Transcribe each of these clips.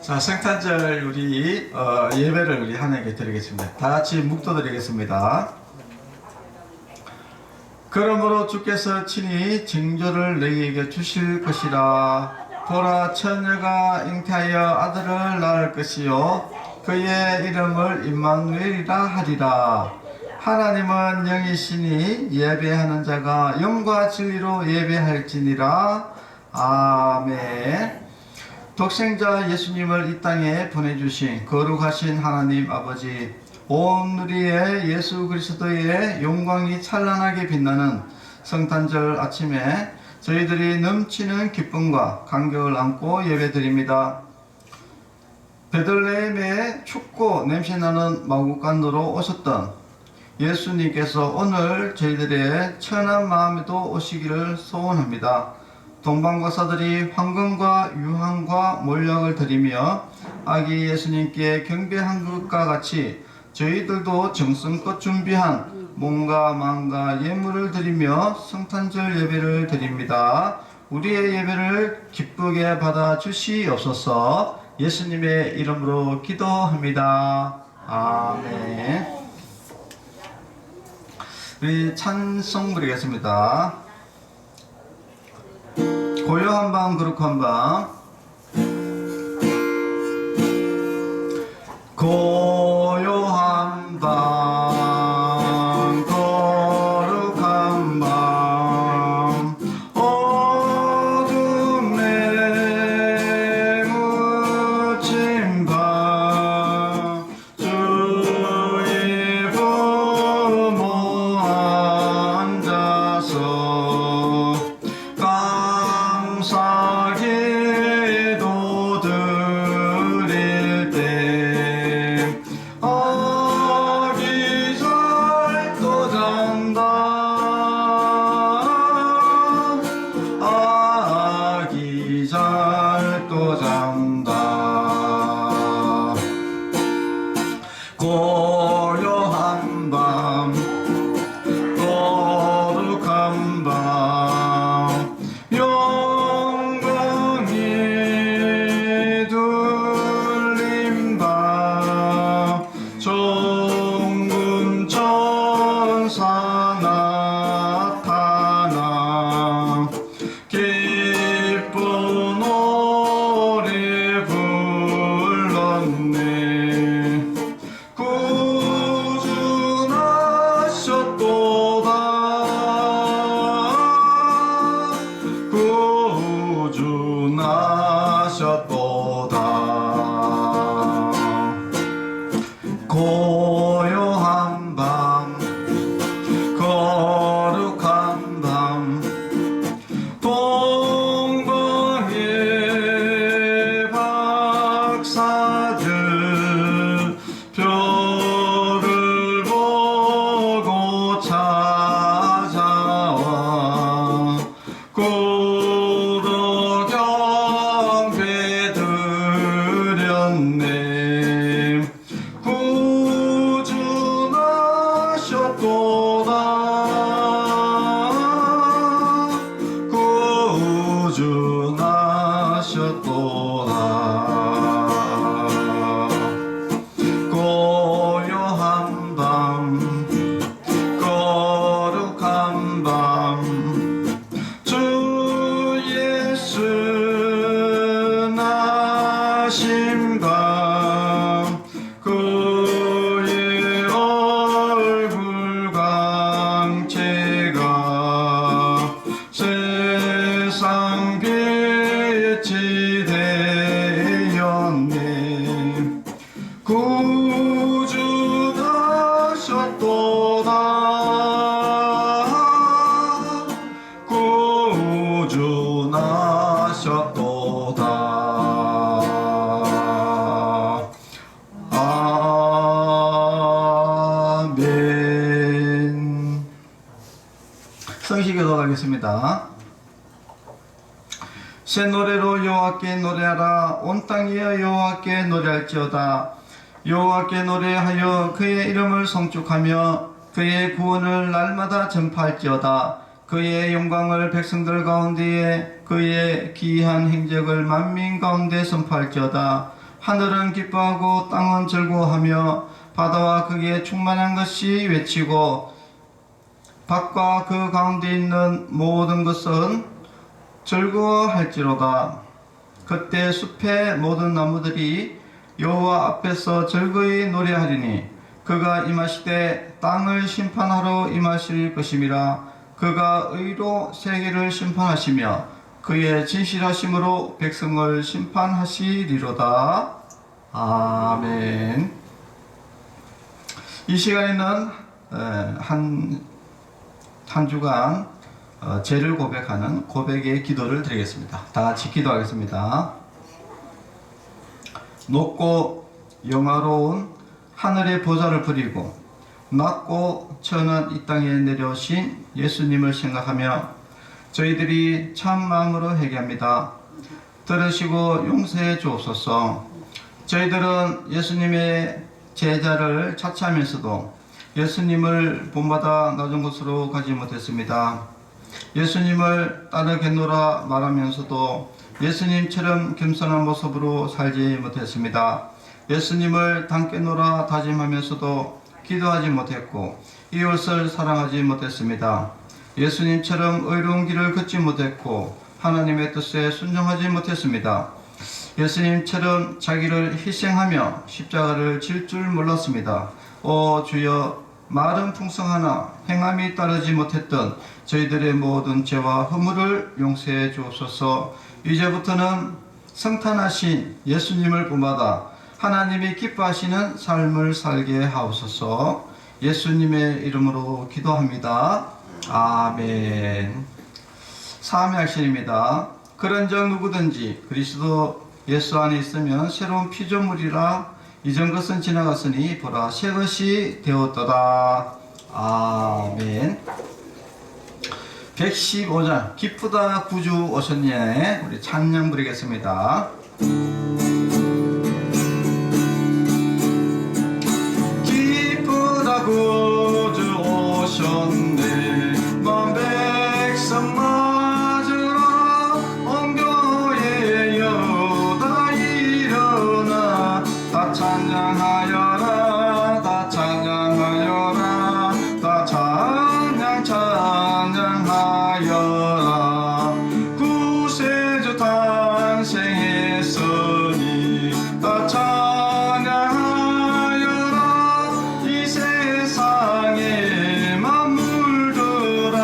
자, 성탄절 우리 예배를 우리 하나님께 드리겠습니다. 다 같이 묵도드리겠습니다. 그러므로 주께서 친히 징조를 너희에게 주실 것이라. 보라, 처녀가 잉태하여 아들을 낳을 것이요 그의 이름을 임마누엘이라 하리라. 하나님은 영이시니 예배하는 자가 영과 진리로 예배할지니라. 아멘. 독생자 예수님을 이 땅에 보내주신 거룩하신 하나님 아버지, 온 우리의 예수 그리스도의 영광이 찬란하게 빛나는 성탄절 아침에 저희들이 넘치는 기쁨과 감격을 안고 예배드립니다. 베들레헴에 춥고 냄새나는 마구간으로 오셨던 예수님께서 오늘 저희들의 천한 마음에도 오시기를 소원합니다. 동방과사들이 황금과 유황과 몰약을 드리며 아기 예수님께 경배한 것과 같이 저희들도 정성껏 준비한 몸과 마음과 예물을 드리며 성탄절 예배를 드립니다. 우리의 예배를 기쁘게 받아 주시옵소서. 예수님의 이름으로 기도합니다. 아멘. 우리 찬송 부르겠습니다. 고요한 밤 거룩한 밤. 고요한 밤 거룩한 밤 어둠에 묻힌 밤 주의 부모 앉아서 감사기도 드릴 때 아기 잘도 잔다. 아기 잘도 잔다. 고요한 밤 거룩한 밤 영광이 둘린 밤 종군 천사 나타나 기쁜 노래 불렀네. 구주나셨도다. 구주나셨도다. 고요한 밤 거룩한 밤 동방의 박사들 별을 보고 찾아와 고도 경배 드렸네. 구주나셨도다. 구주나셨도다. 고요한 밤 거룩한 밤 주 예수 나신 밤 그의 얼굴 광채가 세상 빛이 되었네. 구주나셨도다. 구주나셨도다. 아멘. 성시기도 하겠습니다. 새 노래로 여호와께 노래하라. 온 땅이여 여호와께 노래할지어다. 여호와께 노래하여 그의 이름을 송축하며 그의 구원을 날마다 전파할지어다. 그의 영광을 백성들 가운데에 그의 기이한 행적을 만민 가운데 선포할지어다. 하늘은 기뻐하고 땅은 즐거워하며 바다와 거기에 충만한 것이 외치고 밭과 그 가운데 있는 모든 것은 즐거워할지로다. 그때 숲의 모든 나무들이 여호와 앞에서 즐거이 노래하리니 그가 임하시되 땅을 심판하러 임하실 것임이라. 그가 의로 세계를 심판하시며 그의 진실하심으로 백성을 심판하시리로다. 아멘. 이 시간에는 한 주간 죄를 고백하는 고백의 기도를 드리겠습니다. 다 같이 기도하겠습니다. 높고 영화로운 하늘의 보좌를 부리고 낮고 천한 이 땅에 내려오신 예수님을 생각하며 저희들이 참 마음으로 회개합니다. 들으시고 용서해 주옵소서. 저희들은 예수님의 제자를 차치하면서도 예수님을 본받아 낮은 곳으로 가지 못했습니다. 예수님을 따르겠노라 말하면서도 예수님처럼 겸손한 모습으로 살지 못했습니다. 예수님을 닮겠노라 다짐하면서도 기도하지 못했고 이웃을 사랑하지 못했습니다. 예수님처럼 의로운 길을 걷지 못했고 하나님의 뜻에 순종하지 못했습니다. 예수님처럼 자기를 희생하며 십자가를 질 줄 몰랐습니다. 오 주여, 말은 풍성하나 행함이 따르지 못했던 저희들의 모든 죄와 허물을 용서해 주옵소서. 이제부터는 성탄하신 예수님을 본받아 하나님이 기뻐하시는 삶을 살게 하옵소서. 예수님의 이름으로 기도합니다. 아멘. 사함의 확신입니다. 그런즉 누구든지 그리스도 예수 안에 있으면 새로운 피조물이라. 이전 것은 지나갔으니 보라 새 것이 되었도다. 아멘. 115장 기쁘다 구주 오셨네. 우리 찬양 부르겠습니다. 기쁘다 구주 오셨네. 먼 백성 맞으라. 온 교회 여다 일어나. 다 찬양하여라. 다 찬양하여라. 다 찬양하여라. 구세주 탄생했으니 다 찬양하여라. 이 세상에 만물들아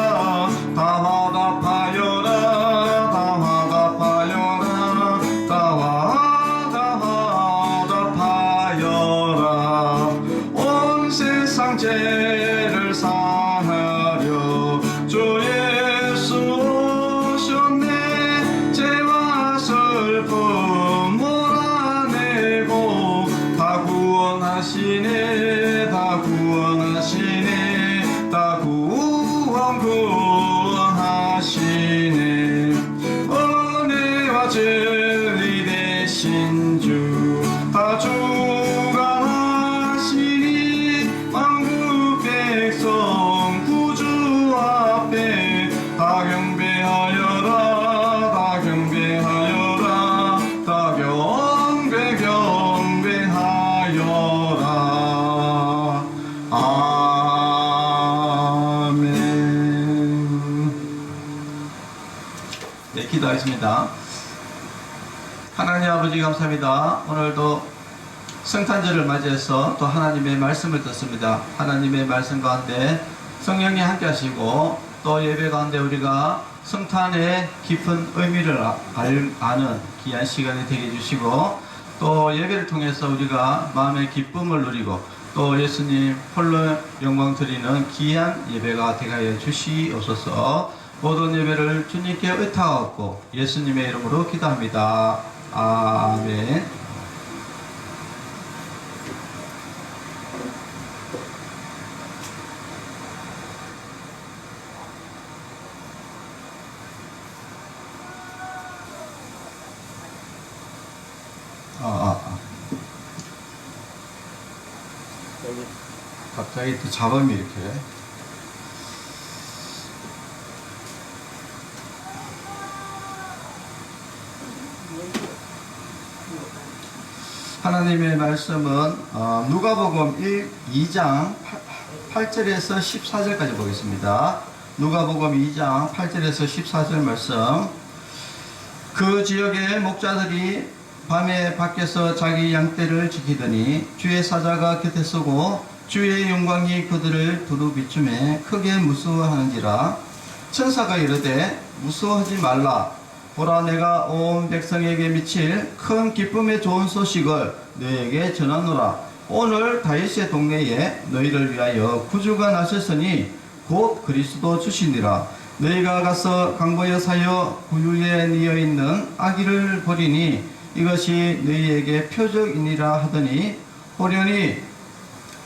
다 화답하여라. 다 화답하여라. 다 화답하여라. 온 세상 죄를 사하려 주 예수 오셨네. 죄와 슬픔 몰아내고 다 구원하시네. 다 구원하시네. 다 구원하시네. 은혜와 진리 되신 주 다 주관하시니 만국 백성 구주 앞에 다 경배하여라. 다 경배하여라. 다 경배하여라. 아멘. 네, 기도하겠습니다. 하나님 아버지 감사합니다. 오늘도 성탄절을 맞이해서 또 하나님의 말씀을 듣습니다. 하나님의 말씀 가운데 성령이 함께 하시고 또 예배 가운데 우리가 성탄의 깊은 의미를 아는 귀한 시간이 되게 해주시고 또 예배를 통해서 우리가 마음의 기쁨을 누리고 또 예수님 홀로 영광 드리는 귀한 예배가 되게 하여 주시옵소서. 모든 예배를 주님께 의탁하고 예수님의 이름으로 기도합니다. 아멘. 갑자기 또 잡음이 이렇게. 하나님의 말씀은 누가복음 2장 8절에서 14절까지 보겠습니다. 누가복음 2장 8절에서 14절 말씀. 그 지역의 목자들이 밤에 밖에서 자기 양떼를 지키더니 주의 사자가 곁에 서고 주의 영광이 그들을 두루 비추매 크게 무서워하는지라. 천사가 이르되 무서워하지 말라. 보라, 내가 온 백성에게 미칠 큰 기쁨의 좋은 소식을 너희에게 전하노라. 오늘 다윗의 동네에 너희를 위하여 구주가 나셨으니 곧 그리스도 주시니라. 너희가 가서 강보에 사여 구유에 뉘어 있는 아기를 보리니 이것이 너희에게 표적이니라 하더니 호련히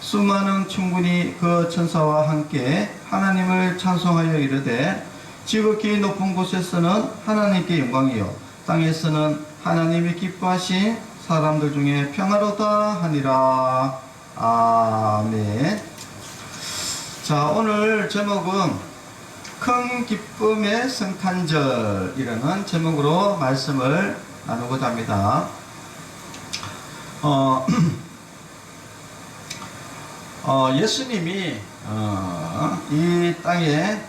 수많은 충군이 그 천사와 함께 하나님을 찬송하여 이르되 지극히 높은 곳에서는 하나님께 영광이요 땅에서는 하나님이 기뻐하신 사람들 중에 평화로다 하니라. 아멘. 자, 오늘 제목은 큰 기쁨의 성탄절이라는 제목으로 말씀을 나누고자 합니다. 예수님이 이 땅에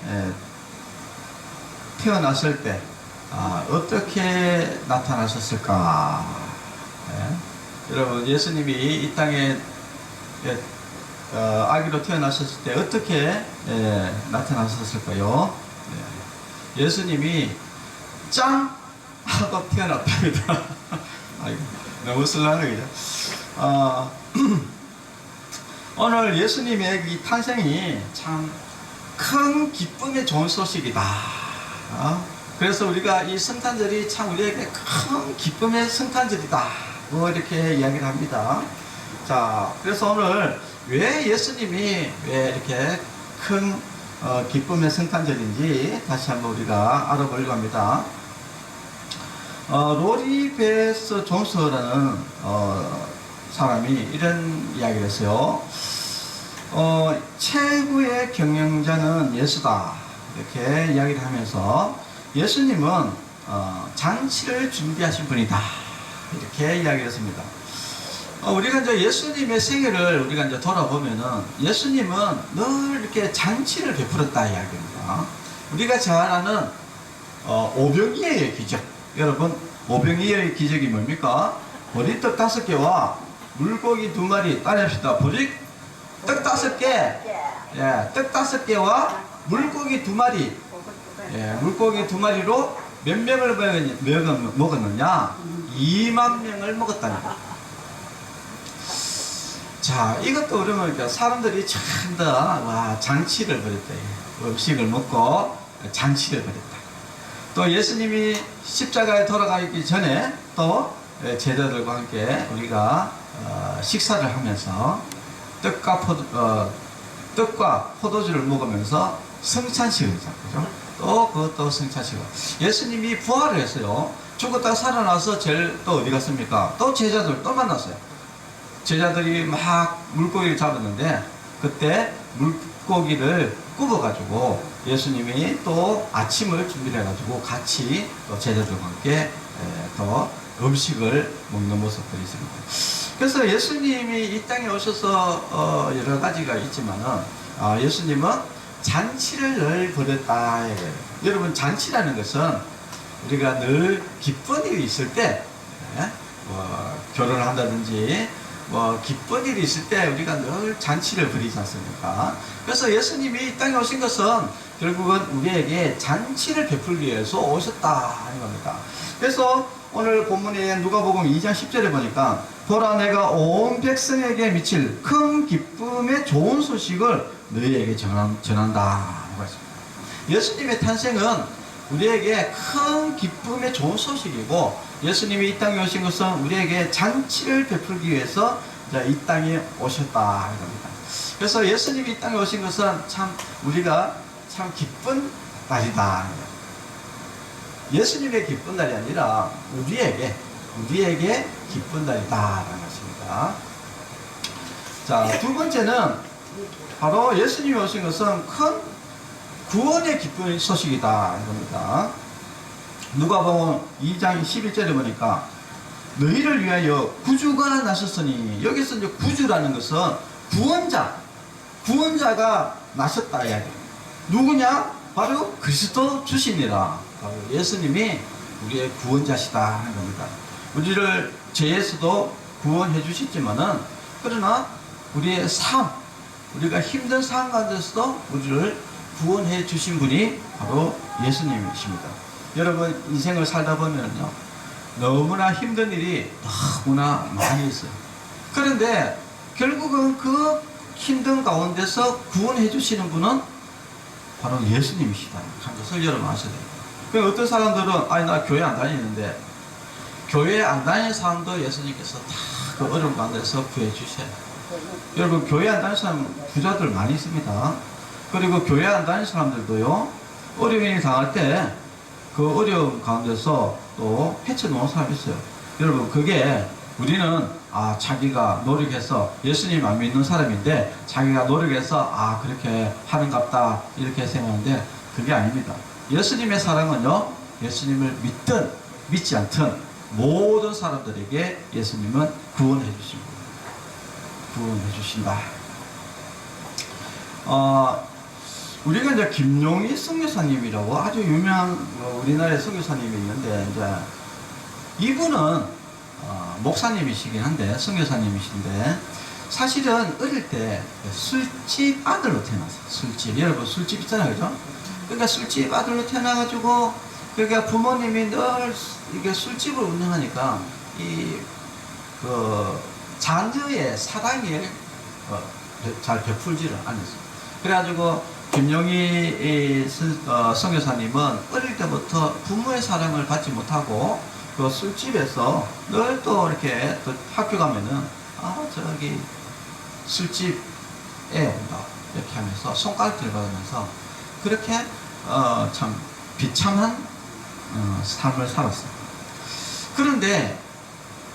태어났을 때 어떻게 나타나셨을까? 여러분, 예수님이 이 땅에 아기로 태어나셨을 때 어떻게 나타나셨을까요? 예수님이 짱! 하고 태어났답니다. 아이고, 너무 쓸라네, 그죠? 오늘 예수님의 이 탄생이 참 큰 기쁨의 좋은 소식이다. 그래서 우리가 이 성탄절이 참 우리에게 큰 기쁨의 성탄절이다. 뭐 이렇게 이야기를 합니다. 자, 그래서 오늘 왜 예수님이 왜 이렇게 큰 기쁨의 성탄절인지 다시 한번 우리가 알아보려고 합니다. 로리 베스 존스라는 사람이 이런 이야기를 했어요. 최고의 경영자는 예수다. 이렇게 이야기를 하면서 예수님은 잔치를 준비하신 분이다. 이렇게 이야기를 했습니다. 우리가 이제 예수님의 생애를 우리가 이제 돌아보면은 예수님은 늘 이렇게 잔치를 베풀었다 이야기입니다. 우리가 잘 아는 오병이어의 기적. 여러분, 오병이어의 기적이 뭡니까? 보리떡 5개와 물고기 2마리. 따라합시다. 보리떡 5개, 예, 떡 5개와 물고기 2마리. 예, 물고기 2마리로 몇 명을 먹었느냐? 2만 명을 먹었다니까. 자, 이것도 그러면 사람들이 참 더 잔치를 벌였다. 음식을 먹고 잔치를 벌였다. 또 예수님이 십자가에 돌아가기 전에 또 제자들과 함께 우리가 식사를 하면서 떡과 포도주를 먹으면서 성찬식을 했죠. 또 그것도 성찬식을. 예수님이 부활을 했어요. 죽었다가 살아나서 제일 또 어디 갔습니까? 또 제자들 또 만났어요. 제자들이 막 물고기를 잡았는데 그때 물고기를 굽어가지고 예수님이 또 아침을 준비를 해가지고 같이 또 제자들과 함께 또 음식을 먹는 모습들이 있습니다. 그래서 예수님이 이 땅에 오셔서 여러 가지가 있지만은 예수님은 잔치를 늘 벌였다. 여러분, 잔치라는 것은 우리가 늘 기쁜 일이 있을 때 결혼을 한다든지 기쁜 일이 있을 때 우리가 늘 잔치를 벌이지 않습니까? 그래서 예수님이 이 땅에 오신 것은 결국은 우리에게 잔치를 베풀기 위해서 오셨다 하는 겁니다. 그래서 오늘 본문에 누가복음 2장 10절에 보니까 보라, 내가 온 백성에게 미칠 큰 기쁨의 좋은 소식을 너희에게 전한다. 예수님의 탄생은 우리에게 큰 기쁨의 좋은 소식이고, 예수님이 이 땅에 오신 것은 우리에게 잔치를 베풀기 위해서 이 땅에 오셨다 하는 겁니다. 그래서 예수님이 이 땅에 오신 것은 참 우리가 참 기쁜 날이다. 예수님의 기쁜 날이 아니라 우리에게 기쁜 날이다라는 것입니다. 자, 두 번째는 바로 예수님이 오신 것은 큰 구원의 기쁜 소식이다 이겁니다. 누가복음 2장 11절에 보니까 너희를 위하여 구주가 나셨으니, 여기서 이제 구주라는 것은 구원자가 나셨다 이야기. 누구냐? 바로 그리스도 주시니라. 바로 예수님이 우리의 구원자시다 하는 겁니다. 우리를 죄에서도 구원해 주시지만은, 그러나 우리의 삶, 우리가 힘든 상황 가운데서도 우리를 구원해 주신 분이 바로 예수님이십니다. 여러분, 인생을 살다 보면요, 너무나 힘든 일이 너무나 많이 있어요. 그런데 결국은 그 힘든 가운데서 구원해 주시는 분은 바로 예수님이시다 하는 것을 여러분 아셔야 됩니다. 그 어떤 사람들은 아니 나 교회 안 다니는데, 교회 안 다니는 사람도 예수님께서 다 그 어려운 가운데서 구해 주셔요. 여러분, 교회 안 다니는 사람 부자들 많이 있습니다. 그리고 교회 안 다니는 사람들도요, 어려움이 당할 때 그 어려움 가운데서 또 헤쳐놓은 사람이 있어요. 여러분, 그게 우리는 자기가 노력해서, 예수님 안 믿는 사람인데 자기가 노력해서 그렇게 하는갑다 이렇게 생각하는데, 그게 아닙니다. 예수님의 사랑은요, 예수님을 믿든 믿지 않든 모든 사람들에게 예수님은 구원해 주시고 구원해 주신다. 우리가 이제 김용희 선교사님이라고 아주 유명한 우리나라의 선교사님이 있는데, 이제 이분은 목사님이시긴 한데, 선교사님이신데, 사실은 어릴 때 술집 아들로 태어났어요. 술집, 여러분 술집 있잖아요, 그죠? 그러니까 술집 아들로 태어나가지고, 그러니까 부모님이 늘 이게 술집을 운영하니까 자녀의 사랑을 잘 베풀지를 않았어요. 그래가지고 김용희 선교사님은 어릴 때부터 부모의 사랑을 받지 못하고 그 술집에서 늘 또 이렇게 또 학교 가면은 저기 술집에 온다 이렇게 하면서 손가락질 받으면서 그렇게 참 비참한 삶을 살았어요. 그런데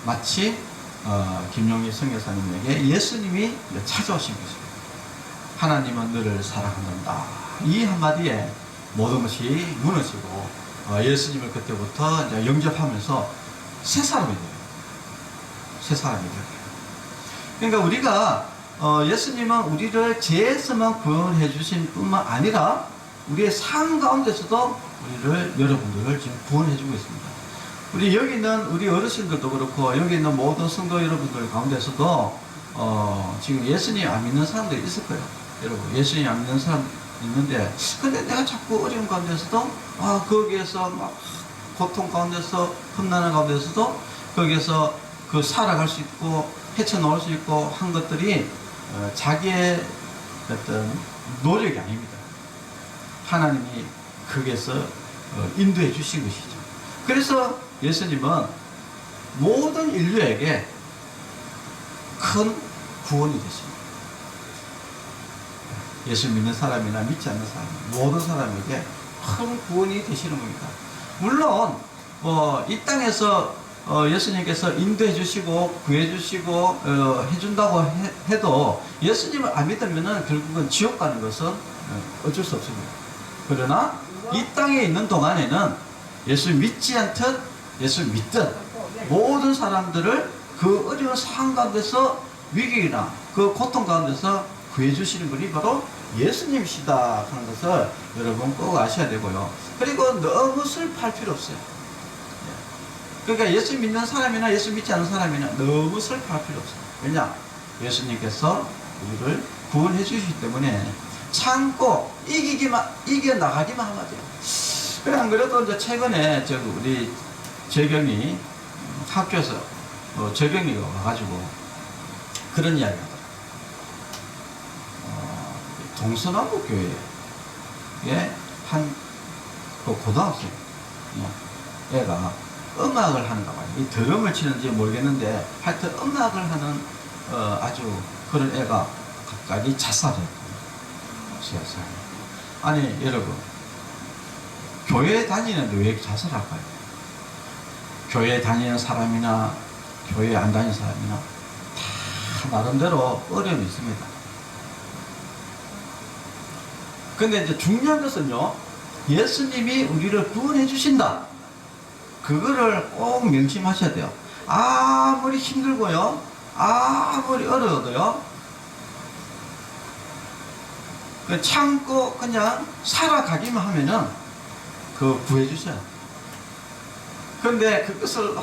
마치 김용희 선교사님에게 예수님이 찾아오신 것입니다. 하나님은 너를 사랑한다. 이 한마디에 모든 것이 무너지고 예수님을 그때부터 이제 영접하면서 새 사람이 돼요. 새 사람이 돼요. 그러니까 우리가 예수님은 우리를 죄에서만 구원해 주신 뿐만 아니라 우리의 삶 가운데서도 우리를, 여러분들을 지금 구원해 주고 있습니다. 우리 여기 있는 우리 어르신들도 그렇고 여기 있는 모든 성도 여러분들 가운데서도 지금 예수님 안 믿는 사람들이 있을 거예요. 여러분, 예수님 안 믿는 사람 있는데, 근데 내가 자꾸 어려운 가운데서도 거기에서 막 고통 가운데서, 험난한 가운데서도 거기에서 살아갈 수 있고 헤쳐나올 수 있고 한 것들이 자기의 어떤 노력이 아닙니다. 하나님이 거기에서 인도해 주신 것이죠. 그래서 예수님은 모든 인류에게 큰 구원이 되십니다. 예수 믿는 사람이나 믿지 않는 사람, 모든 사람에게 큰 구원이 되시는 겁니다. 물론 이 땅에서 예수님께서 인도해 주시고 구해 주시고 해준다고 해도 예수님을 안 믿으면 결국은 지옥 가는 것은 어쩔 수 없습니다. 그러나 이 땅에 있는 동안에는 예수 믿지 않든 예수 믿든 모든 사람들을 그 어려운 상황 가운데서, 위기나 그 고통 가운데서 구해주시는 분이 바로 예수님이시다 하는 것을 여러분 꼭 아셔야 되고요. 그리고 너무 슬퍼할 필요 없어요. 그러니까 예수 믿는 사람이나 예수 믿지 않는 사람이나 너무 슬퍼할 필요 없어요. 왜냐? 예수님께서 우리를 구원해 주시기 때문에 참고 이겨나가기만 하면 돼요. 그래, 안 그래도 이제 최근에 우리 재경이 학교에서 재경이가 와가지고 그런 이야기 하더라고요. 동서남북 교회에 한 고등학생 애가 음악을 하는가 봐요. 이 드럼을 치는지 모르겠는데 하여튼 음악을 하는 아주 그런 애가 갑자기 자살했고. 아니 여러분, 교회 다니는데 왜 자살할까요? 교회 다니는 사람이나 교회 안 다니는 사람이나 다 나름대로 어려움이 있습니다. 근데 이제 중요한 것은요, 예수님이 우리를 구원해 주신다. 그거를 꼭 명심하셔야 돼요. 아무리 힘들고요, 아무리 어려워도요, 그 참고 그냥 살아가기만 하면은 그 구해주셔요. 근데 그것을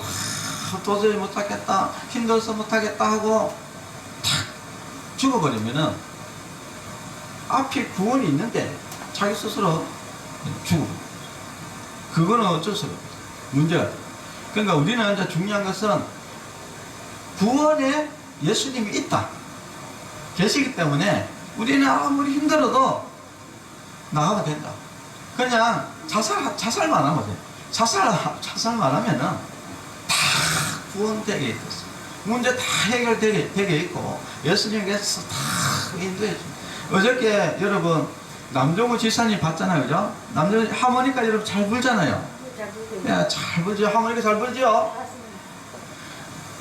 도저히 못하겠다, 힘들어서 못하겠다 하고 탁 죽어버리면은 앞에 구원이 있는데 자기 스스로 죽어버려요. 그거는 어쩔 수가 없어요. 문제가. 그러니까 우리는 이제 중요한 것은 구원에 예수님이 있다, 계시기 때문에 우리는 아무리 힘들어도 나가면 된다. 그냥 자살만 하면 돼. 자살만 하면은 다 구원되게 있었어. 문제 다 해결되게 있고 예수님께서 다 인도해 줍니다. 어저께 여러분 남종우 지사님 봤잖아요, 그죠? 남종우 하모니카 여러분 잘 불잖아요. 네, 잘 불죠. 하모니카 잘 불죠.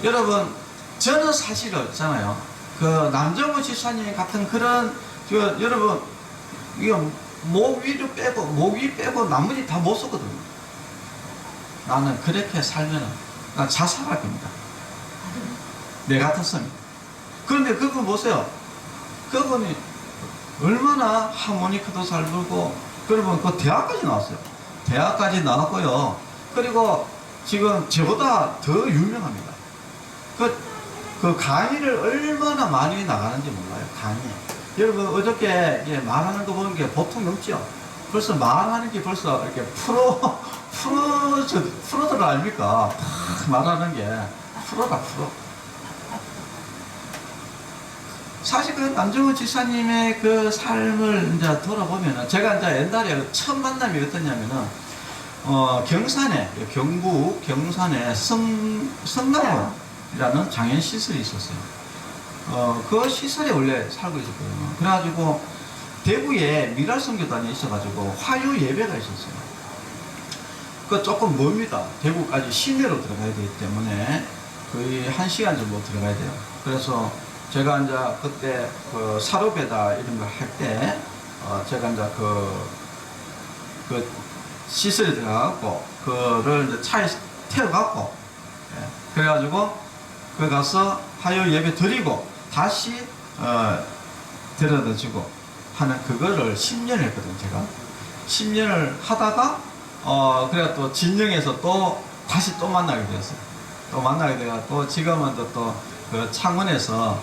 여러분 저는 사실 없잖아요. 그 남종우 지사님 같은 그런 여러분 이거 목 위 빼고 나머지 다 못 쓰거든요. 나는 그렇게 살면은 나 자살할 겁니다. 내 같았습니다. 그런데 그분 보세요. 그분이 얼마나 하모니카도 잘 불고, 그러면 그 대학까지 나왔어요. 대학까지 나왔고요. 그리고 지금 저보다 더 유명합니다. 그 강의를 얼마나 많이 나가는지 몰라요. 강의. 여러분 어저께 말하는 거 보는 게 보통 없죠. 벌써 말하는 게 벌써 이렇게 프로들 아닙니까? 말하는 게 프로다, 프로. 사실 그 남종우 지사님의 그 삶을 이제 돌아보면은, 제가 이제 옛날에 처음 만남이 어떠냐면은, 경산에, 경북 경산에 성남원이라는 장애인 시설이 있었어요. 그 시설에 원래 살고 있었거든요. 그래가지고 대구에 미랄선교단이 있어가지고 화요 예배가 있었어요. 그 조금 멉니다. 대구까지 시내로 들어가야 되기 때문에 거의 1시간 정도 들어가야 돼요. 그래서 제가 이제 그때 그 사료배다 이런 거 할 때, 제가 이제 그 시설에 들어가갖고, 그를 이제 차에 태워갖고, 예, 그래가지고, 그 가서 화요 예배 드리고, 다시, 데려다 주고 하는 그거를 10년 했거든요, 제가. 10년을 하다가, 그래 또 진영에서 또 다시 또 만나게 되었어요. 또 만나게 돼가 또 지금은 또 그 창원에서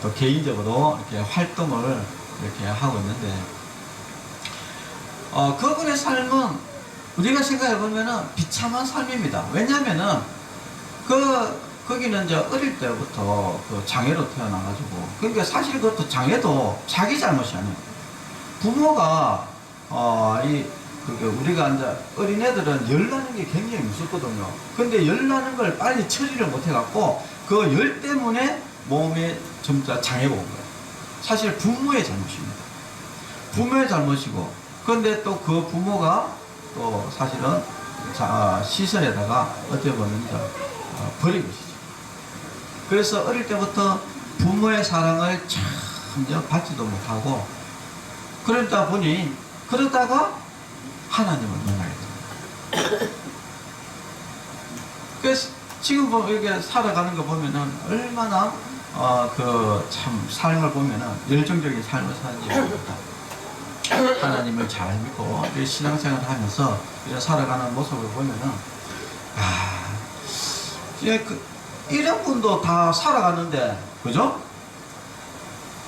또 개인적으로 이렇게 활동을 이렇게 하고 있는데, 그분의 삶은 우리가 생각해 보면은 비참한 삶입니다. 왜냐면은 거기는 이제 어릴 때부터 그 장애로 태어나가지고, 그러니까 사실 그것도 장애도 자기 잘못이 아니에요. 부모가 우리가 이제 어린애들은 열나는 게 굉장히 무섭거든요. 근데 열나는 걸 빨리 처리를 못 해갖고 그 열 때문에 몸에 점차 장애가 온 거예요. 사실 부모의 잘못입니다. 부모의 잘못이고, 그런데 또 그 부모가 또 사실은 시설에다가 어떻게 보면 버린 것이죠. 그래서 어릴 때부터 부모의 사랑을 참 받지도 못하고, 그러다 보니 그러다가 하나님을 만나게 됩니다. 그래서 지금 이렇게 살아가는 거 보면은 얼마나 참 삶을 보면은 열정적인 삶을 사는지 모릅니다. 하나님을 잘 믿고 신앙생활을 하면서 살아가는 모습을 보면은, 이런 분도 다 살아가는데, 그죠?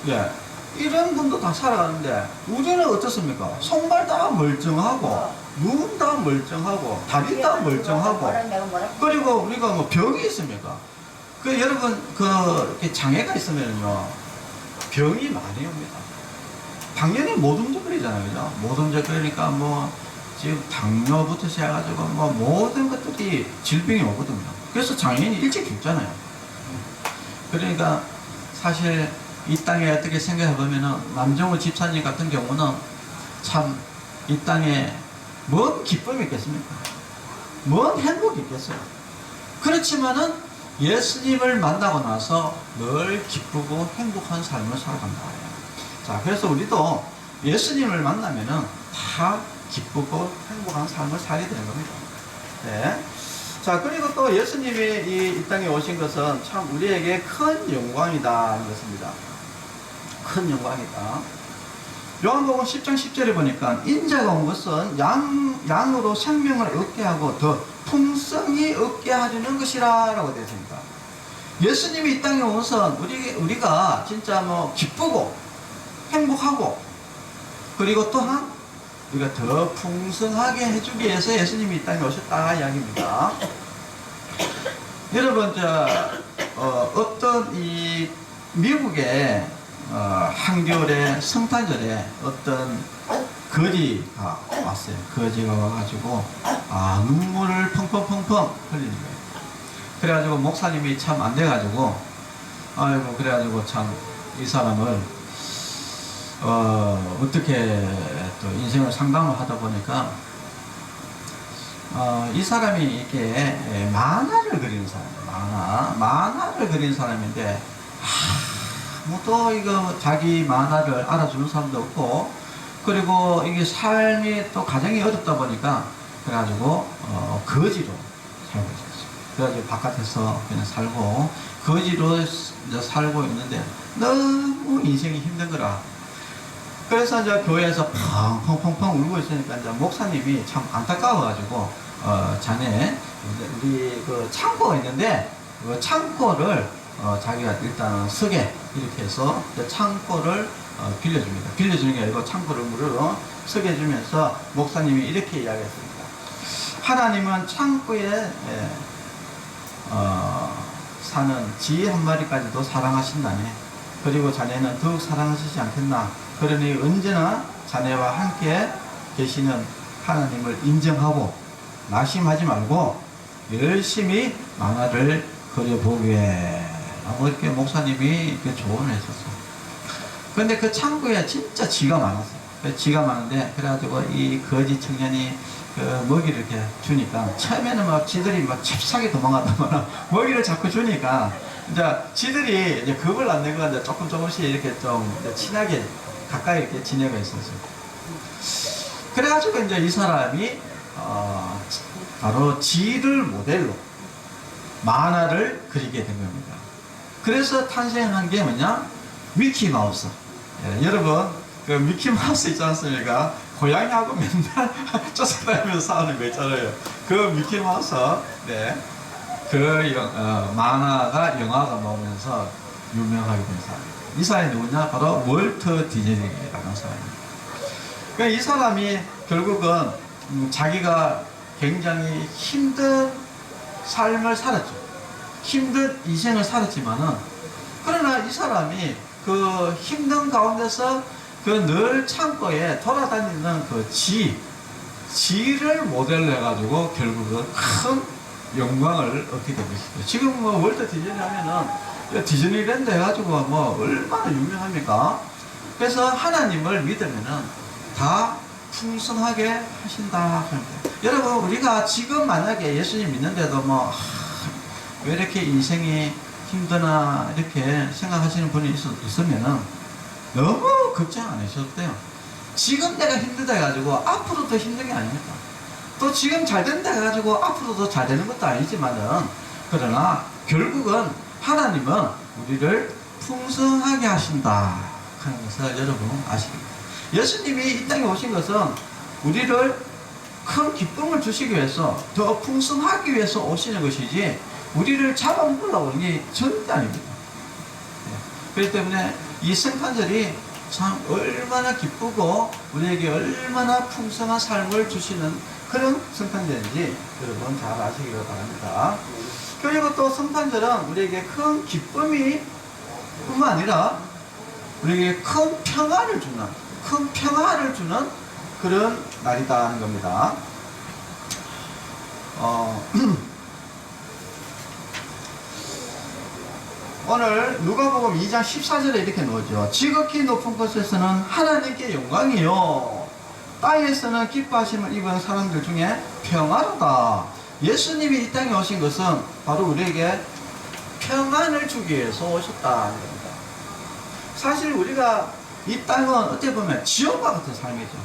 예. 이런 분도 다 살아가는데, 우리는 어떻습니까? 손발 다 멀쩡하고, 눈 다 멀쩡하고, 다리 다 멀쩡하고, 그리고 우리가 뭐 병이 있습니까? 여러분, 이렇게 장애가 있으면요, 병이 많이 옵니다. 당연히 못 움직이잖아요, 그죠? 못 움직이니까 지금 당뇨부터 시작해가지고 모든 것들이 질병이 오거든요. 그래서 장애인이 일찍 죽잖아요. 그러니까 사실 이 땅에 어떻게 생각해 보면은 남종우 집사님 같은 경우는 참 이 땅에 뭔 기쁨이 있겠습니까? 뭔 행복이 있겠어요? 그렇지만은 예수님을 만나고 나서 늘 기쁘고 행복한 삶을 살아간다. 자, 그래서 우리도 예수님을 만나면은 다 기쁘고 행복한 삶을 살게 되는 겁니다. 네. 자, 그리고 또 예수님이 이 땅에 오신 것은 참 우리에게 큰 영광이다 하는 것입니다. 큰 영광이다. 요한복음 10장 10절에 보니까 인자가 온 것은 양으로 생명을 얻게 하고 더 풍성히 얻게 하려는 것이라 라고 되어 있습니다. 예수님이 이 땅에 온 것은 우리가 진짜 뭐 기쁘고 행복하고 그리고 또한 우리가 더 풍성하게 해주기 위해서 예수님이 이 땅에 오셨다 이야기입니다. 여러분 어떤 이 미국의 한겨울에 성탄절에 어떤 거지가 왔어요. 거지가 와가지고 눈물을 펑펑펑펑 흘리는 거예요. 그래가지고 목사님이 참 안 돼가지고 아이고 그래가지고 참 이 사람을 어떻게 또 인생을 상담을 하다 보니까 이 사람이 이렇게 만화를 그리는 사람이에요. 만화를 그리는 사람인데 아무도 이거 자기 만화를 알아주는 사람도 없고 그리고 이게 삶이 또 가정이 어렵다 보니까 그래가지고 거지로 살고 있었어요. 그래가지고 바깥에서 그냥 살고 거지로 이제 살고 있는데 너무 인생이 힘든 거라. 그래서 이제 교회에서 펑펑펑펑 울고 있으니까 이제 목사님이 참 안타까워가지고 자네 우리 그 창고가 있는데 그 창고를 자기가 일단 쓰게 이렇게 해서 창고를 빌려줍니다. 빌려주는 게 아니고 창고를 무료로 쓰게 해주면서 목사님이 이렇게 이야기했습니다. 하나님은 창고에 사는 쥐 한 마리까지도 사랑하신다네. 그리고 자네는 더욱 사랑하시지 않겠나. 그러니 언제나 자네와 함께 계시는 하나님을 인정하고 낙심하지 말고 열심히 만화를 그려보게 라고 이렇게 목사님이 이렇게 조언을 했었어요. 근데 그 창고에 진짜 쥐가 많았어요. 쥐가 많은데 그래가지고 이 거지 청년이 그 먹이를 이렇게 주니까 처음에는 막 쥐들이 막 칩싸게 도망가다가 먹이를 자꾸 주니까 이제 쥐들이 이제 겁을 안 내고 이제 조금씩 이렇게 좀 친하게 가까이 이렇게 지내고 있었어요. 그래가지고 이제 이 사람이 바로 쥐를 모델로 만화를 그리게 된 겁니다. 그래서 탄생한 게 뭐냐? 미키마우스. 여러분 그 미키마우스 있지 않습니까? 고양이하고 맨날 쫓아다니면서 싸우는 거 있잖아요. 그 미키마우스 만화가 영화가 나오면서 유명하게 된 사람입니다. 이 사람이 누구냐? 바로 월트 디즈니라는 사람입니다. 그러니까 이 사람이 결국은 자기가 굉장히 힘든 삶을 살았죠. 힘든 인생을 살았지만은 그러나 이 사람이 그 힘든 가운데서 그 늘 창고에 돌아다니는 그 쥐를 모델로 해가지고 결국은 큰 영광을 얻게 된 것이죠. 지금 뭐 월트 디즈니 하면은 디즈니랜드 해가지고 뭐 얼마나 유명합니까? 그래서 하나님을 믿으면은 다 풍성하게 하신다. 여러분 우리가 지금 만약에 예수님 믿는데도 왜 이렇게 인생이 힘드나 이렇게 생각하시는 분이 있으면은 너무 걱정 안 하셔도 돼요. 지금 내가 힘들다 해가지고 앞으로 더 힘든 게 아닙니다. 또 지금 잘 된다 해가지고 앞으로 더 잘 되는 것도 아니지만은 그러나 결국은 하나님은 우리를 풍성하게 하신다 하는 것을 여러분 아십니까? 예수님이 이 땅에 오신 것은 우리를 큰 기쁨을 주시기 위해서 더 풍성하기 위해서 오시는 것이지 우리를 잡아먹으려고 하는 게 절대 아닙니다. 그렇기 때문에 이 성탄절이 참 얼마나 기쁘고 우리에게 얼마나 풍성한 삶을 주시는 그런 성탄절인지 여러분 잘 아시기를 바랍니다. 그리고 또 성탄절은 우리에게 큰 기쁨이 뿐만 아니라 우리에게 큰 평화를 주는 그런 날이다 하는 겁니다. 오늘 누가복음 2장 14절에 이렇게 나오죠. 지극히 높은 곳에서는 하나님께 영광이요 땅에서는 기뻐하심을 입은 사람들 중에 평화로다. 예수님이 이 땅에 오신 것은 바로 우리에게 평안을 주기 위해서 오셨다는 겁니다. 사실 우리가 이 땅은 어떻게 보면 지옥과 같은 삶이죠.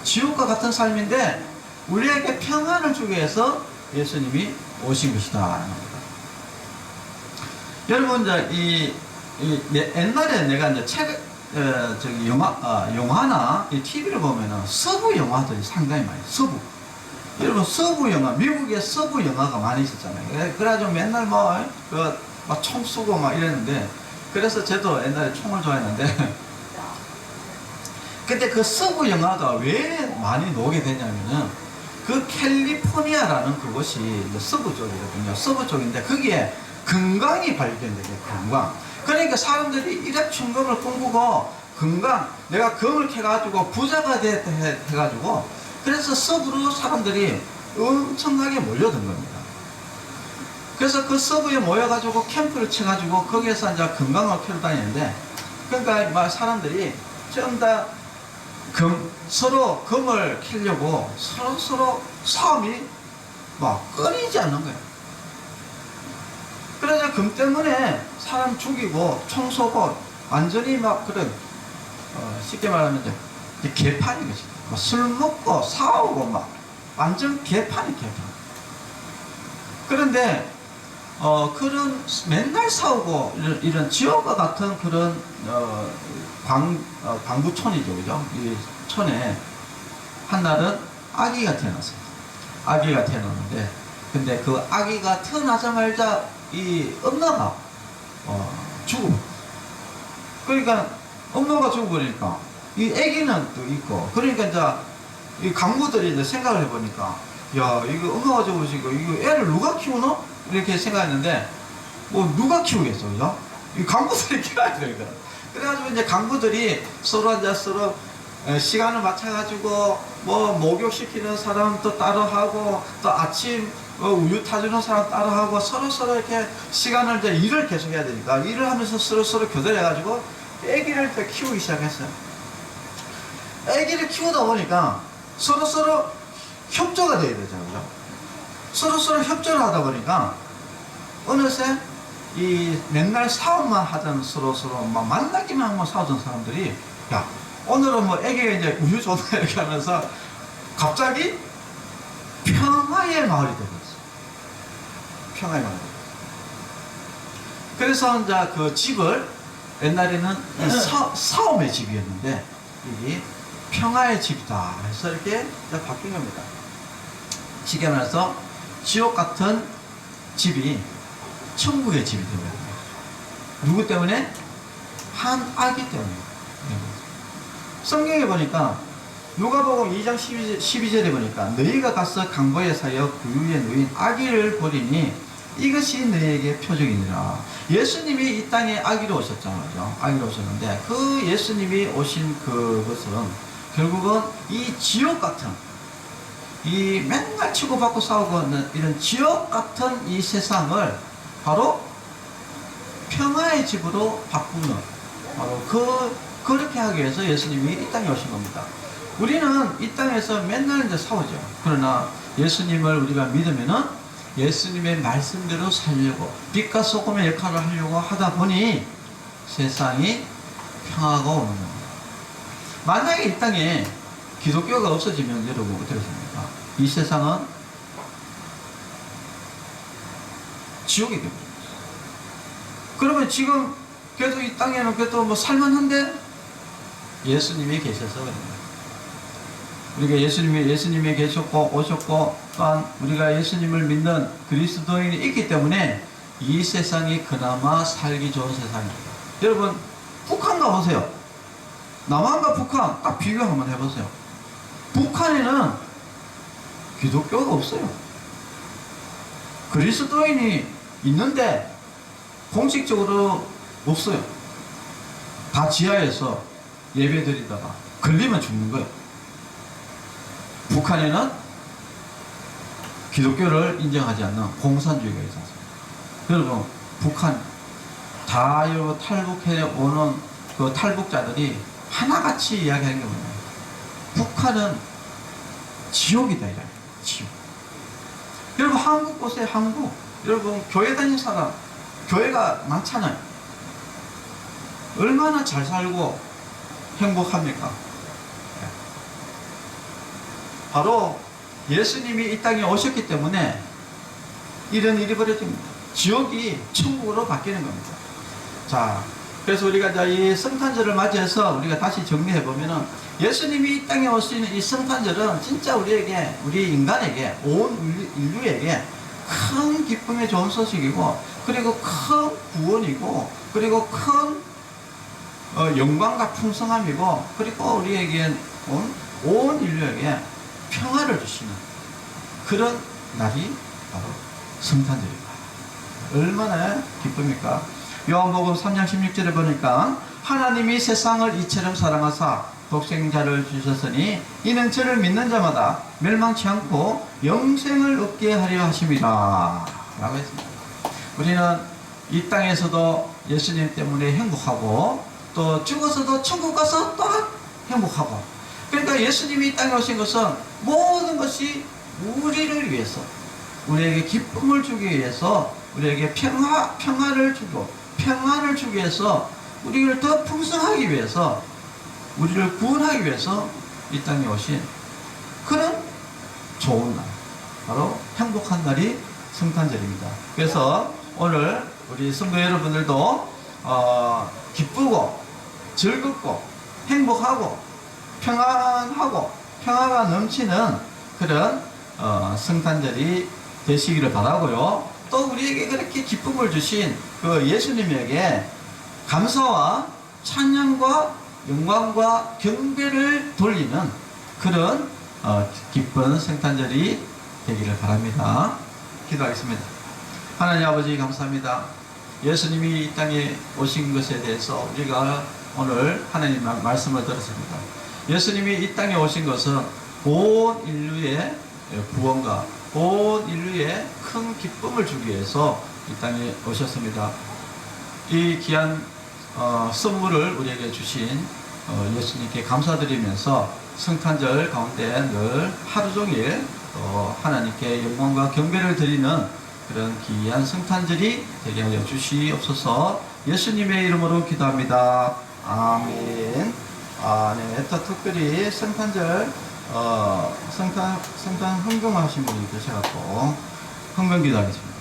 지옥과 같은 삶인데 우리에게 평안을 주기 위해서 예수님이 오신 것이다. 여러분, 이제 옛날에 내가 이제 영화나 TV를 보면은 서부 영화들이 상당히 많이, 여러분, 서부 영화, 미국의 서부 영화가 많이 있었잖아요. 그래가지고 맨날 막 총 쏘고 막 이랬는데, 그래서 저도 옛날에 총을 좋아했는데, 근데 그 서부 영화가 왜 많이 나오게 되냐면은, 그 캘리포니아라는 그곳이 이제 서부 쪽이거든요. 서부 쪽인데, 거기에 금광이 발견되게, 금광. 그러니까 사람들이 일확 천금을 꿈꾸고, 내가 금을 캐가지고 부자가 해가지고, 그래서 서부로 사람들이 엄청나게 몰려든 겁니다. 그래서 그 서부에 모여가지고 캠프를 쳐가지고 거기에서 이제 금광을 캐러 다니는데, 그러니까 막 사람들이 전부 다 서로 금을 캐려고 서로 싸움이 막 끊이지 않는 거예요. 그래서 금 때문에 사람 죽이고 총 쏘고 완전히 막 그런 쉽게 말하면 이제 개판인 것이죠. 술 먹고 싸우고 막 완전 개판이 개판. 그런데 그런 맨날 싸우고 이런 지옥과 같은 그런 광부촌이죠, 그죠? 이 촌에 한날은 아기가 태어났어요. 아기가 태어났는데, 근데 그 아기가 태어나자마자 이 엄마가 죽어버렸어요. 그러니까 엄마가 죽어버리니까 이 아기는 또 있고, 그러니까 이제 이 강부들이 이제 생각을 해보니까, 야, 이거 엄마가 죽어버리니까 이거 애를 누가 키우노? 이렇게 생각했는데, 뭐 누가 키우겠어, 그죠? 이 강부들이 키워야 되거든. 그래가지고 이제 강부들이 서로 시간을 맞춰가지고 뭐 목욕시키는 사람 또 따로 하고, 또 아침 우유 타주는 사람 따로 하고, 서로 이렇게 시간을 이제 일을 계속 해야 되니까 일을 하면서 서로 교대해가지고 애기를 또 키우기 시작했어요. 애기를 키우다 보니까 서로 협조가 돼야 되잖아요. 서로 협조를 하다 보니까 어느새 이 맨날 싸움만 하던 서로 막 만나기만 하면 싸우던 사람들이, 야, 오늘은 뭐 애기가 이제 우유 줬다 이렇게 하면서 갑자기 평화의 마을이 되었어요. 평화의 마을. 그래서 이제 그 집을 옛날에는 싸움의 집이었는데 이게 평화의 집이다 해서 이렇게 바뀐 겁니다. 쉽게 말해서 지옥 같은 집이 천국의 집이 되는 거예요. 누구 때문에? 한 아기 때문에. 성경에 보니까 누가복음 2장 12절에 보니까, 너희가 가서 강보에 사여 구유에 누인 아기를 보리니 이것이 너희에게 표적이니라. 예수님이 이 땅에 아기로 오셨잖아요. 아기로 오셨는데, 그 예수님이 오신 그것은 결국은 이 지옥 같은, 이 맨날 치고받고 싸우고 있는 이런 지옥 같은 이 세상을 바로 평화의 집으로 바꾸는, 바로 그렇게 하기 위해서 예수님이 이 땅에 오신 겁니다. 우리는 이 땅에서 맨날 이제 싸우죠. 그러나 예수님을 우리가 믿으면은 예수님의 말씀대로 살려고, 빛과 소금의 역할을 하려고 하다 보니 세상이 평화가 오는 겁니다. 만약에 이 땅에 기독교가 없어지면 여러분 어떻게 생각합니까? 이 세상은 지옥이 됩니다. 그러면 지금 계속 이 땅에는 그래도 뭐 살만한데 예수님이 계셔서 그럽니다. 우리가 예수님이 계셨고 오셨고, 또한 우리가 예수님을 믿는 그리스도인이 있기 때문에 이 세상이 그나마 살기 좋은 세상입니다. 여러분, 북한 가보세요. 남한과 북한 딱 비교 한번 해보세요. 북한에는 기독교가 없어요. 그리스도인이 있는데 공식적으로 없어요. 다 지하에서 예배 드리다가 걸리면 죽는 거예요. 북한에는 기독교를 인정하지 않는 공산주의가 있어서, 여러분, 북한 다 여러분 탈북해 오는 그 탈북자들이 하나같이 이야기하는 게 뭐냐면, 북한은 지옥이다 이래요. 지옥. 여러분, 한국 보세요. 한국. 여러분, 교회 다니는 사람, 교회가 많잖아요. 얼마나 잘 살고 행복합니까? 바로 예수님이 이 땅에 오셨기 때문에 이런 일이 벌어집니다. 지옥이 천국으로 바뀌는 겁니다. 자, 그래서 우리가 이제 이 성탄절을 맞이해서 우리가 다시 정리해 보면은 예수님이 이 땅에 오신 이 성탄절은 진짜 우리에게, 우리 인간에게, 온 인류에게 큰 기쁨의 좋은 소식이고, 그리고 큰 구원이고, 그리고 큰 영광과 풍성함이고, 그리고 우리에게 온 인류에게 평화를 주시는 그런 날이 바로 성탄절입니다. 얼마나 기쁩니까? 요한복음 3장 16절에 보니까 하나님이 세상을 이처럼 사랑하사 독생자를 주셨으니 이는 저를 믿는 자마다 멸망치 않고 영생을 얻게 하려 하심이라 라고 했습니다. 우리는 이 땅에서도 예수님 때문에 행복하고 또 죽어서도 천국 가서 또 행복하고, 그러니까 예수님이 이 땅에 오신 것은 모든 것이 우리를 위해서, 우리에게 기쁨을 주기 위해서, 우리에게 평화를 주고 평안을 주기 위해서, 우리를 더 풍성하기 위해서, 우리를 구원하기 위해서 이 땅에 오신 그런 좋은 날, 바로 행복한 날이 성탄절입니다. 그래서 오늘 우리 성도 여러분들도 기쁘고 즐겁고 행복하고 평안하고 평화가 넘치는 그런 성탄절이 되시기를 바라고요. 또 우리에게 그렇게 기쁨을 주신 그 예수님에게 감사와 찬양과 영광과 경배를 돌리는 그런 기쁜 성탄절이 되기를 바랍니다. 기도하겠습니다. 하나님 아버지 감사합니다. 예수님이 이 땅에 오신 것에 대해서 우리가 오늘 하나님 말씀을 들었습니다. 예수님이 이 땅에 오신 것은 온 인류의 구원과 온 인류의 큰 기쁨을 주기 위해서 이 땅에 오셨습니다. 이 귀한 선물을 우리에게 주신 예수님께 감사드리면서 성탄절 가운데 늘 하루 종일 하나님께 영광과 경배를 드리는 그런 귀한 성탄절이 되게 하여 주시옵소서. 예수님의 이름으로 기도합니다. 아멘. 네. 또 특별히 성탄절 성탄 헌금하신 분이 계셔갖고 헌금 기도하겠습니다.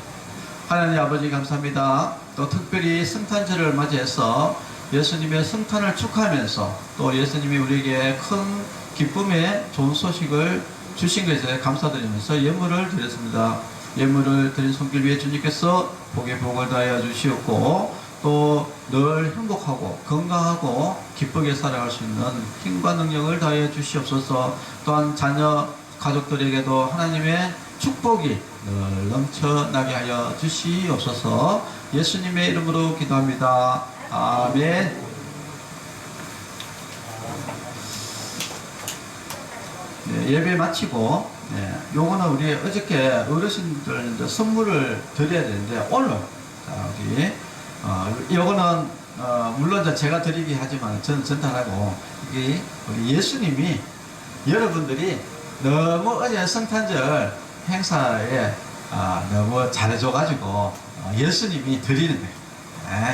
하나님 아버지 감사합니다. 또 특별히 성탄절을 맞이해서 예수님의 성탄을 축하하면서 또 예수님이 우리에게 큰 기쁨의 좋은 소식을 주신 것에 감사드리면서 예물을 드렸습니다. 예물을 드린 손길 위에 주님께서 복의 복을 다하여 주시옵고 또 늘 행복하고 건강하고 기쁘게 살아갈 수 있는 힘과 능력을 다하여 주시옵소서. 또한 자녀 가족들에게도 하나님의 축복이 늘 넘쳐나게 하여 주시옵소서. 예수님의 이름으로 기도합니다. 아멘. 네, 예배 마치고 요거는 우리 어저께 어르신들 선물을 드려야 되는데 오늘 우리 요거는 물론 제가 드리긴 하지만 저는 전달하고 이게 우리 예수님이 여러분들이 너무 어제 성탄절 행사에 너무 잘해줘가지고 예수님이 드리는 거예요.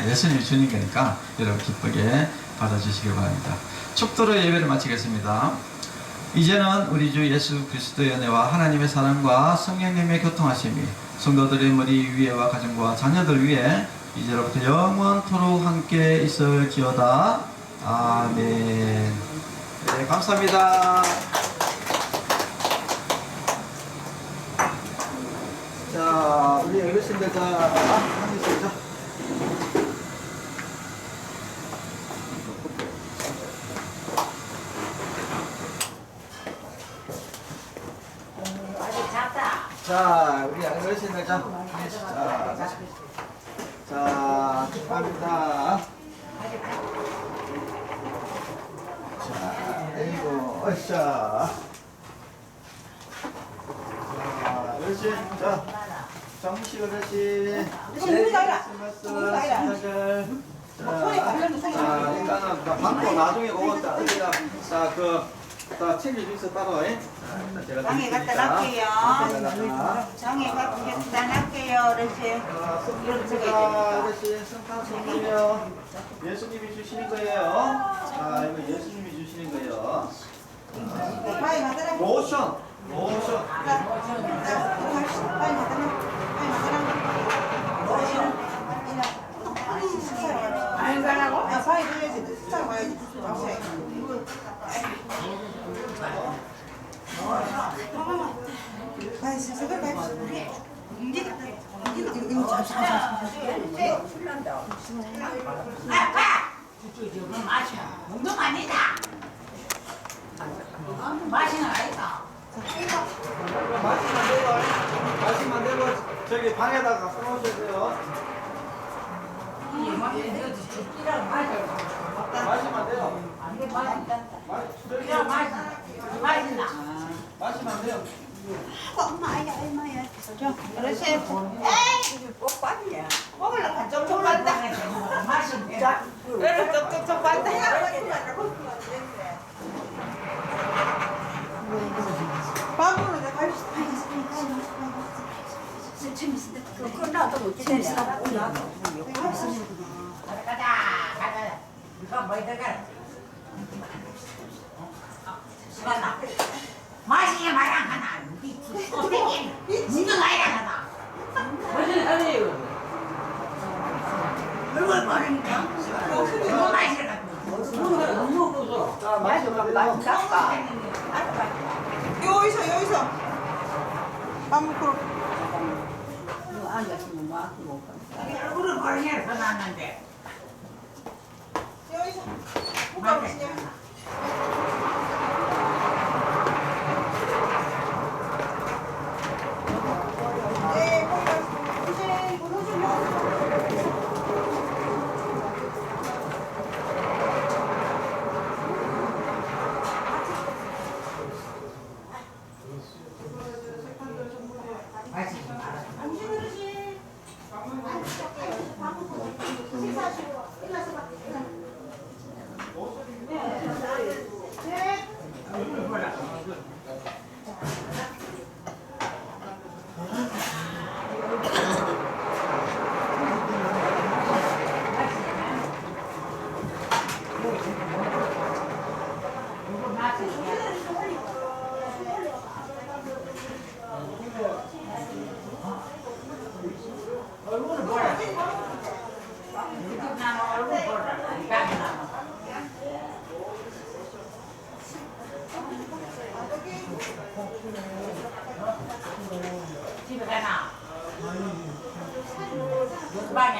예수님이 주는 거니까 여러분 기쁘게 받아주시기 바랍니다. 축도로 예배를 마치겠습니다. 이제는 우리 주 예수 그리스도의 은혜와 하나님의 사랑과 성령님의 교통하심이 성도들의 머리 위에와 가정과 자녀들 위에 이제로부터 영원토록 함께 있을지어다. 아멘. 네, 감사합니다. 자, 우리 어르신들 앉으시죠. 자, 우리 어르신들 자, 축하합니다. 자, 아이고, 어샤. 자, 어르신, 자, 정식 어르신. 자, 일단은 받고 나중에 그거 자, 챙겨주세요, 따로. 장에 갖다 놨게요. 장에 갖다 놨게요, 어르신. 어르신, 성탄 선물이요. 예수님이 주시는 거예요. 자, 이거 예수님이 주시는 거예요. 로션. 빨리 갖다 놔. 아빠! 마셔. 운동 아니다. 마시는 아니다. 마시면 되고 저기 방에다가 갖고 놓으셔야 돼요. 마시면 돼요. 마시면 안 돼요. 엄마야. 그렇지. 에이! 꼭 빠지냐. 먹으려고 한 쪽쪽 빠다. 자, 그래, 쪽쪽 빠다. 밥으로 내가 가자. 이거 뭐 들어가? 시간나. 마시게 말안 하나. 어떻게? 니는 아이라 하나. 무슨 소리예요? 얼굴 모르니까. 뭐 마시라. 자, 마시면 돼요. 여기서. 밥 먹고. 얼굴을 모르니까 나는데. 여기서. 집에 가나? 방에.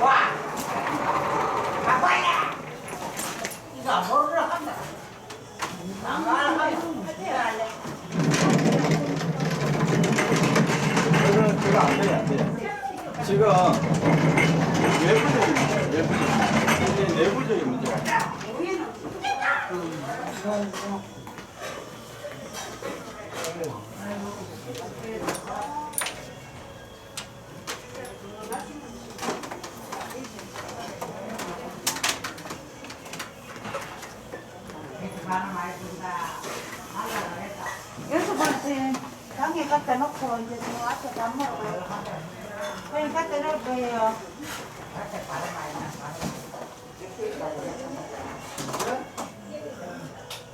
와! 가봐야! 이거 뭐를 한다? 그거 안 돼요. 지금 내부적인 문제가. 여기서 벌써 방에 갖다 놓고 이제 저 앞에 밥 먹으러 가요. 그냥 갖다 놓을 거예요.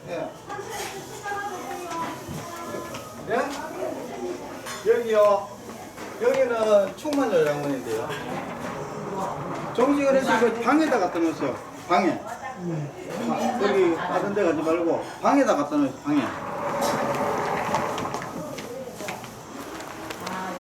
예. 예? 여기요. 여기는 충만여 장원인데요. 정식을 해서 그 방에다 갖다 놓으세요. 방에. 여기 다른 데 가지 말고 방에다 갖다 놓으세요. 방에.